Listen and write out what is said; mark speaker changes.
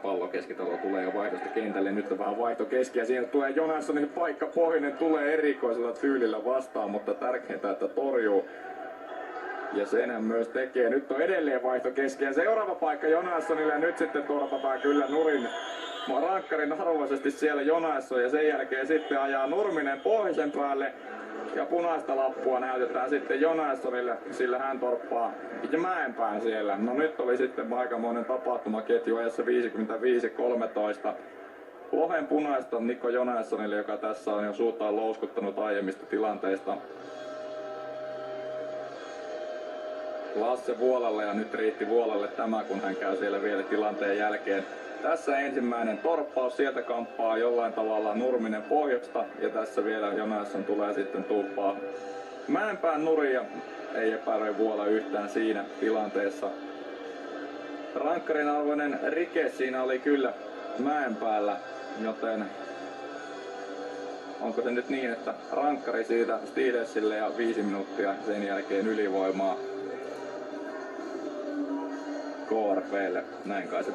Speaker 1: pallo keskitalo tulee jo vaihdosta kentälle. Nyt on vähän vaihto keski ja siinä tulee Jonassonin paikka. Pohjonen tulee erikoisella tyylillä vastaan, mutta tärkeintä, että torjuu. Ja sen hän myös tekee. Nyt on edelleen vaihto keski ja seuraava paikka Jonassonille ja nyt sitten torpataan kyllä nurin. Rankkarin arvoisesti siellä Jonasson ja sen jälkeen sitten ajaa Nurminen Pohjoisen päälle. Ja punaista lappua näytetään sitten Jonassonille, sillä hän torppaa Mäenpään siellä. No nyt oli sitten aikamoinen tapahtumaketju ajassa 55-13. Lohen punaista Nikko Jonassonille, joka tässä on jo suutaan louskuttanut aiemmista tilanteista. Lasse Vuolalle ja nyt riitti Vuolalle tämä, kun hän käy siellä vielä tilanteen jälkeen. Tässä ensimmäinen torppaus, sieltä kamppaa jollain tavalla Nurminen pohjoista ja tässä vielä Jonasson tulee sitten tuuppaa Mäenpään nurin ja ei epäröi Vuola yhtään siinä tilanteessa. Rankkarin arvoinen rike siinä oli kyllä Mäenpäällä, joten onko se nyt niin, että rankkari siitä Steelersille ja 5 minuuttia sen jälkeen ylivoimaa KRP:lle. Näin kai se